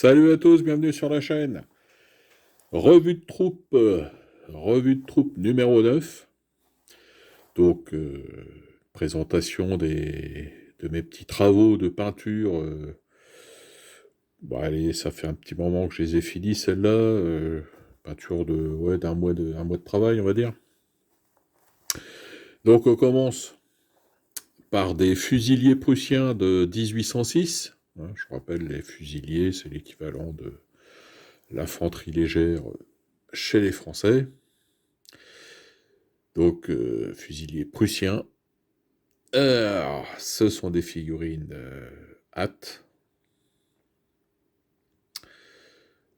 Salut à tous, bienvenue sur la chaîne. Revue de troupe numéro 9. Donc, présentation de mes petits travaux de peinture. Bon, allez, ça fait un petit moment que je les ai finis, celle-là. Peinture d'un un mois de travail, on va dire. Donc, on commence par des fusiliers prussiens de 1806. Je rappelle, les fusiliers, c'est l'équivalent de l'infanterie légère chez les Français. Donc, fusiliers prussiens. Alors, ce sont des figurines hâte.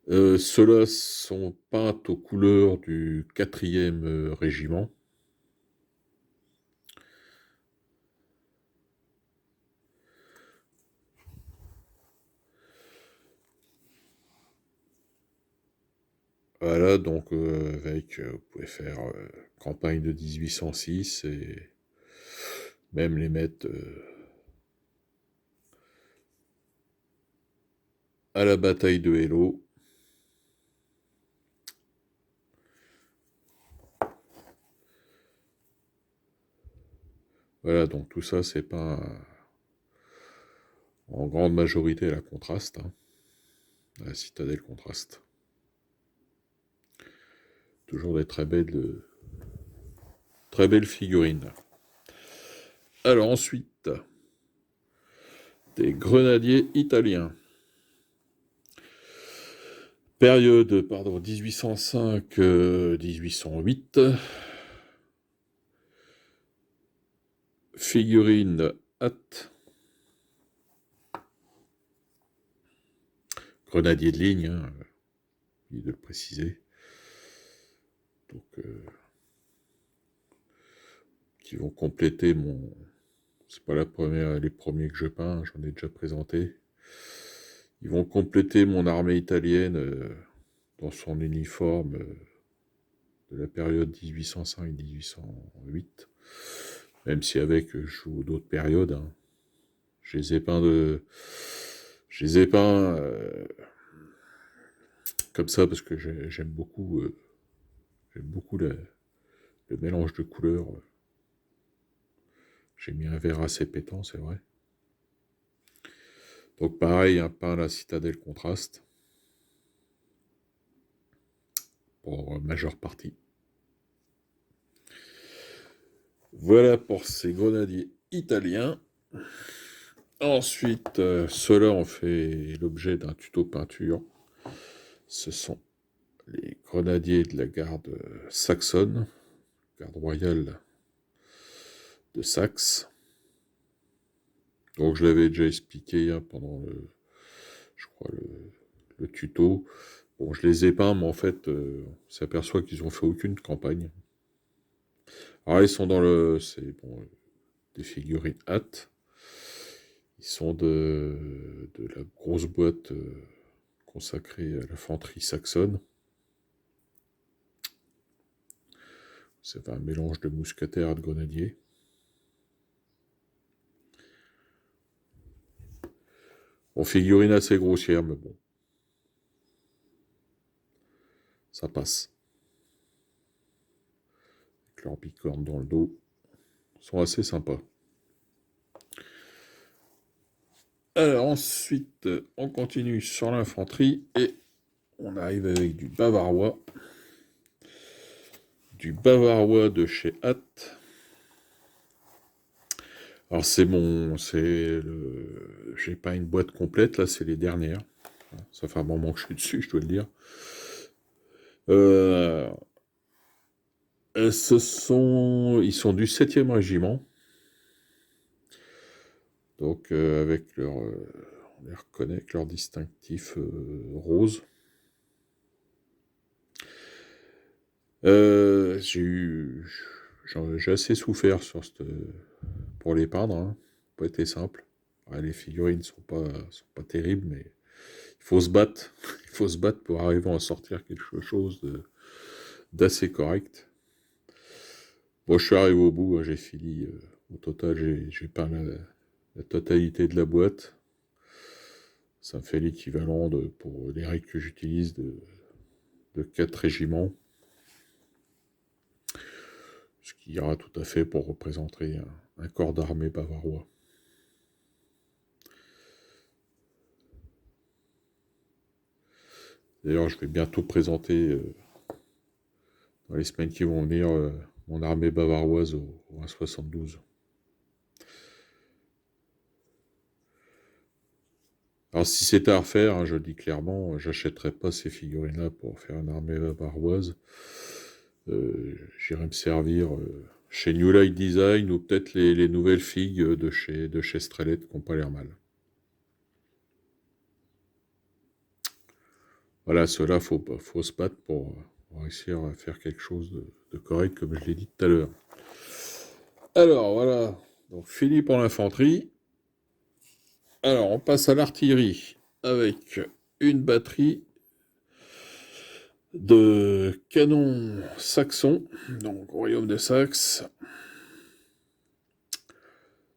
Ceux-là sont peints aux couleurs du 4e régiment. Voilà, donc vous pouvez faire campagne de 1806 et même les mettre à la bataille de Eylau. Voilà, donc tout ça, c'est peint en grande majorité à la contraste, à la citadelle contraste. Toujours des très belles figurines. Alors ensuite, des grenadiers italiens. Période, 1805-1808. Figurine hâte. Grenadier de ligne, il de le préciser. Donc, qui vont compléter mon... C'est pas les premiers que je peins, j'en ai déjà présenté. Ils vont compléter mon armée italienne dans son uniforme de la période 1805-1808. Même si avec, je joue d'autres périodes. Je les ai peints comme ça parce que j'aime beaucoup le mélange de couleurs. J'ai mis un vert assez pétant, c'est vrai. Donc pareil, un peint à la citadelle contraste pour majeure partie. Voilà pour ces grenadiers italiens. Ensuite, ceux-là ont fait l'objet d'un tuto peinture. Ce sont les grenadiers de la garde saxonne, garde royale de Saxe. Donc je l'avais déjà expliqué pendant le tuto. Bon, je les ai peints, mais en fait, on s'aperçoit qu'ils n'ont fait aucune campagne. Alors ils sont c'est des figurines hâte. Ils sont de la grosse boîte consacrée à l'infanterie saxonne. C'est un mélange de mousquetaires et de grenadiers. Bon, figurine assez grossière, mais bon. Ça passe. Avec leur bicorne dans le dos. Ils sont assez sympas. Alors ensuite, on continue sur l'infanterie et on arrive avec du bavarois. Du bavarois de chez Hatt. Alors j'ai pas une boîte complète, là c'est les dernières. Ça fait un moment que je suis dessus, je dois le dire. Ils sont du 7e régiment. Donc on les reconnaît avec leur distinctif rose. J'ai assez souffert pour les peindre. Pas été simple. Ouais, les figurines sont pas terribles, mais il faut se battre. Il faut se battre pour arriver à sortir quelque chose d'assez correct. Bon, je suis arrivé au bout, j'ai fini. Au total, j'ai peint la totalité de la boîte. Ça me fait l'équivalent pour les règles que j'utilise de 4 régiments. Ce qui ira tout à fait pour représenter un corps d'armée bavarois. D'ailleurs, je vais bientôt présenter, dans les semaines qui vont venir, mon armée bavaroise au 1,72. Alors, si c'était à refaire, hein, je le dis clairement, j'achèterais pas ces figurines-là pour faire une armée bavaroise. J'irais me servir chez New Light Design ou peut-être les nouvelles figues de chez Strelet qui n'ont pas l'air mal. Voilà, ceux-là, faut se battre pour réussir à faire quelque chose de correct, comme je l'ai dit tout à l'heure. Alors, voilà. Donc, fini pour l'infanterie. Alors, on passe à l'artillerie avec une batterie de canons saxons, donc Royaume de Saxe,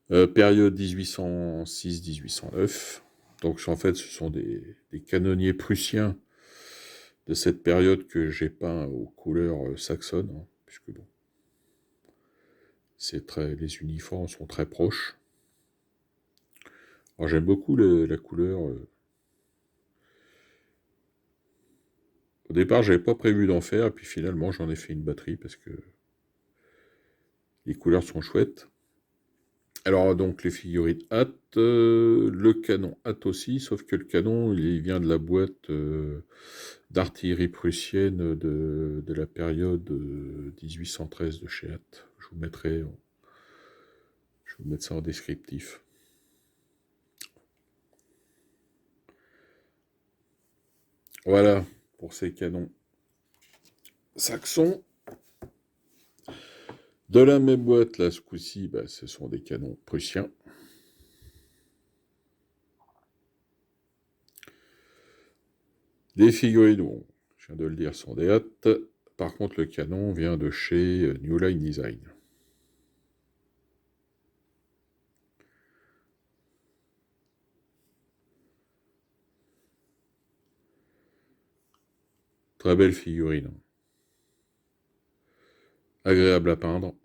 période 1806-1809. Donc, en fait, ce sont des canonniers prussiens de cette période que j'ai peint aux couleurs saxonnes, hein, puisque bon, les uniformes sont très proches. Alors j'aime beaucoup la couleur. Au départ, j'avais pas prévu d'en faire, et puis finalement, j'en ai fait une batterie parce que les couleurs sont chouettes. Alors donc les figurines hâte, le canon hâte aussi, sauf que le canon, il vient de la boîte d'artillerie prussienne de la période 1813 de chez Hâte. Je vous mettre ça en descriptif. Voilà pour ces canons saxons. De la même boîte, là, ce coup-ci, ce sont des canons prussiens. Les figurines, bon, je viens de le dire, sont des hâtes. Par contre, le canon vient de chez New Line Design. Très belle figurine. Agréable à peindre.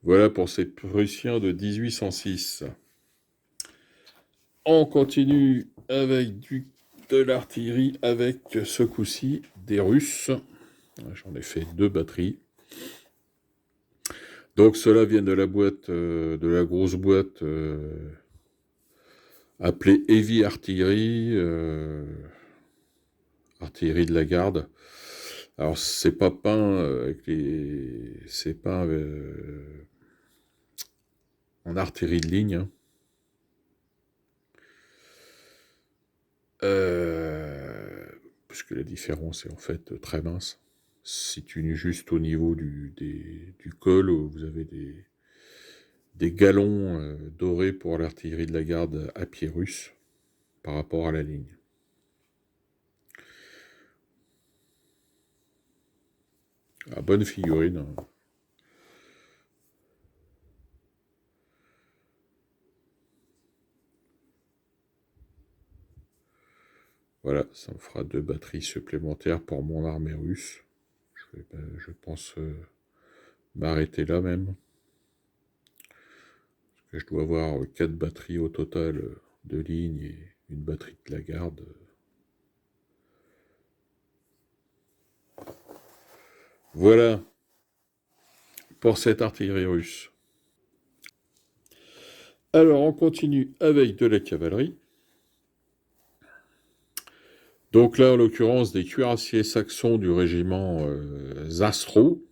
Voilà pour ces Prussiens de 1806. On continue avec de l'artillerie, avec ce coup-ci des Russes. J'en ai fait 2 batteries. Donc ceux-là viennent de la boîte, de la grosse boîte appelée Heavy Artillery, artillerie de la garde. Alors c'est pas peint c'est peint en artillerie de ligne. Hein. Puisque la différence est en fait très mince. Si tu es juste au niveau du col, vous avez des galons dorés pour l'artillerie de la garde à pied russe par rapport à la ligne. Ah, bonne figurine. Hein. Voilà, ça me fera 2 batteries supplémentaires pour mon armée russe. Je pense m'arrêter là même. Parce que je dois avoir 4 batteries au total de ligne et une batterie de la garde. Voilà pour cette artillerie russe. Alors on continue avec de la cavalerie. Donc là, en l'occurrence, des cuirassiers saxons du régiment Zastrow.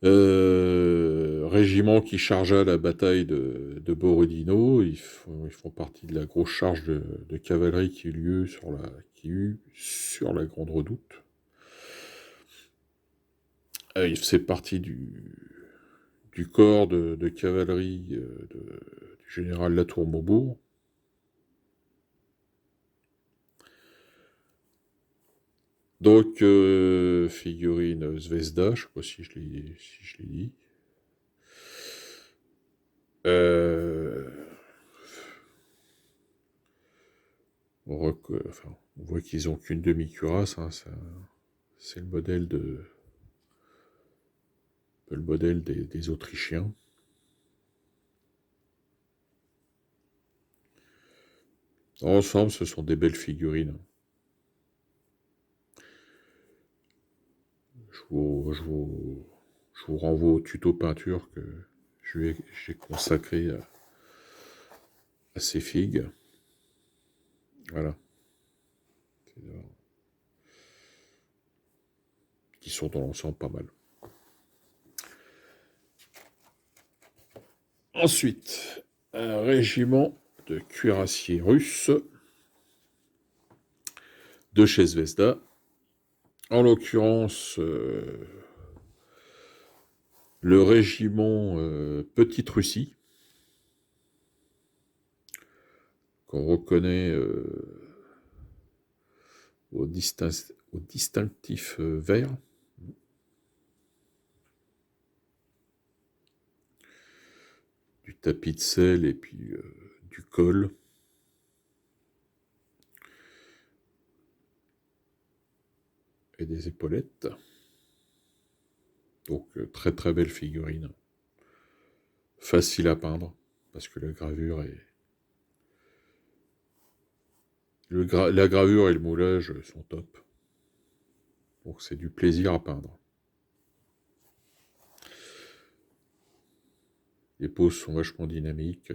Régiment qui chargea la bataille de Borodino. Ils font partie de la grosse charge de cavalerie qui eut sur la Grande Redoute. Il faisait partie du corps de cavalerie du général Latour-Maubourg. Donc, figurine Zvezda, je sais pas si je l'ai dit. On voit qu'ils ont qu'une demi-cuirasse, hein, c'est le modèle des Autrichiens. Ensemble, ce sont des belles figurines. Je vous renvoie au tuto peinture que j'ai consacré à ces figues. Voilà. Qui sont dans l'ensemble pas mal. Ensuite, un régiment de cuirassiers russes de chez Zvezda. En l'occurrence, le régiment Petite Russie, qu'on reconnaît au distinctif vert. Du tapis de sel et puis du col. Et des épaulettes. Donc très très belle figurine. Facile à peindre, parce que la gravure la gravure et le moulage sont top. Donc c'est du plaisir à peindre. Les poses sont vachement dynamiques.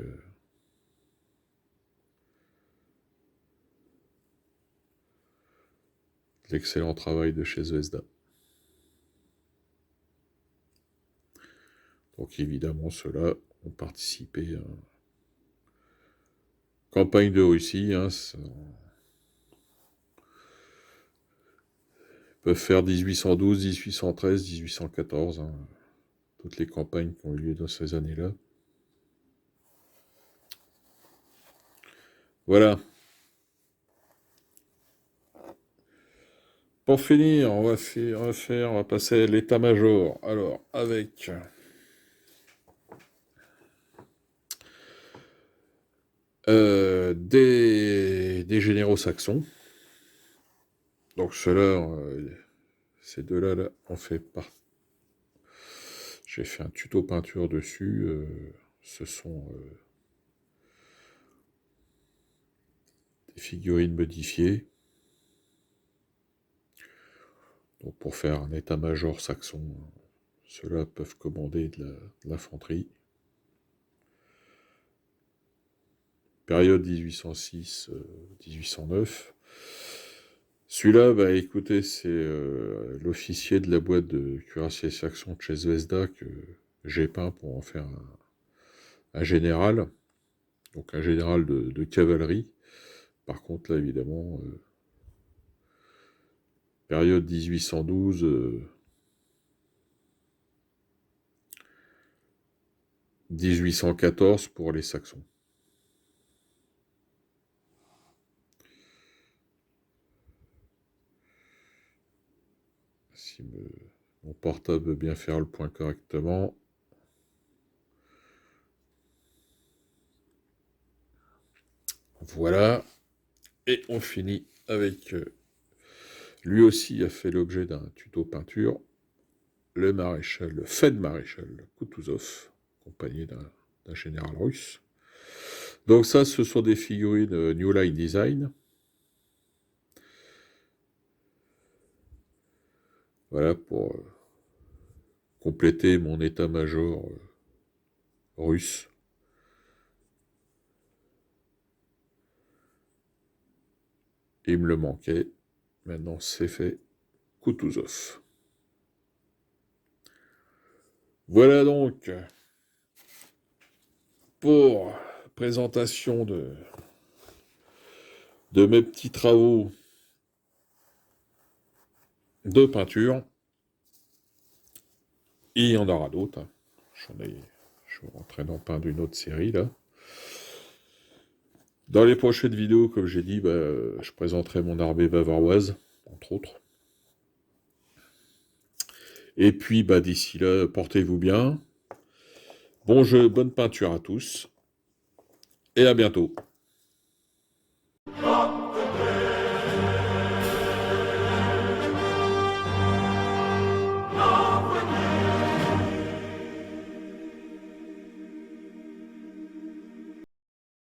L'excellent travail de chez Zvezda. Donc évidemment, ceux-là ont participé à la campagne de Russie. Hein, ils peuvent faire 1812, 1813, 1814. Hein, toutes les campagnes qui ont eu lieu dans ces années-là. Voilà. Pour finir, on va passer à l'état-major. Alors, avec des généraux saxons. Donc ceux-là, ces deux-là, là, on fait part. J'ai fait un tuto peinture dessus. Ce sont des figurines modifiées. Donc pour faire un état-major saxon, ceux-là peuvent commander de l'infanterie. Période 1806-1809. Celui-là, bah écoutez, c'est l'officier de la boîte de cuirassiers saxons de chez Zvezda que j'ai peint pour en faire un général. Donc un général de cavalerie. Par contre, là, évidemment, période 1812, 1814 pour les Saxons. Si mon portable veut bien faire le point correctement. Voilà. Et on finit avec... lui aussi a fait l'objet d'un tuto peinture. Le maréchal Koutouzov, accompagné d'un général russe. Donc ça, ce sont des figurines New Line Design. Voilà, pour compléter mon état-major russe. Il me le manquait. Maintenant, c'est fait. Koutouzov. Voilà donc pour présentation de mes petits travaux de peinture. Il y en aura d'autres. Je suis en train d'en peindre une autre série là. Dans les prochaines vidéos, comme j'ai dit, je présenterai mon armée bavaroise, entre autres. Et puis, bah, d'ici là, portez-vous bien. Bon jeu, bonne peinture à tous, et à bientôt.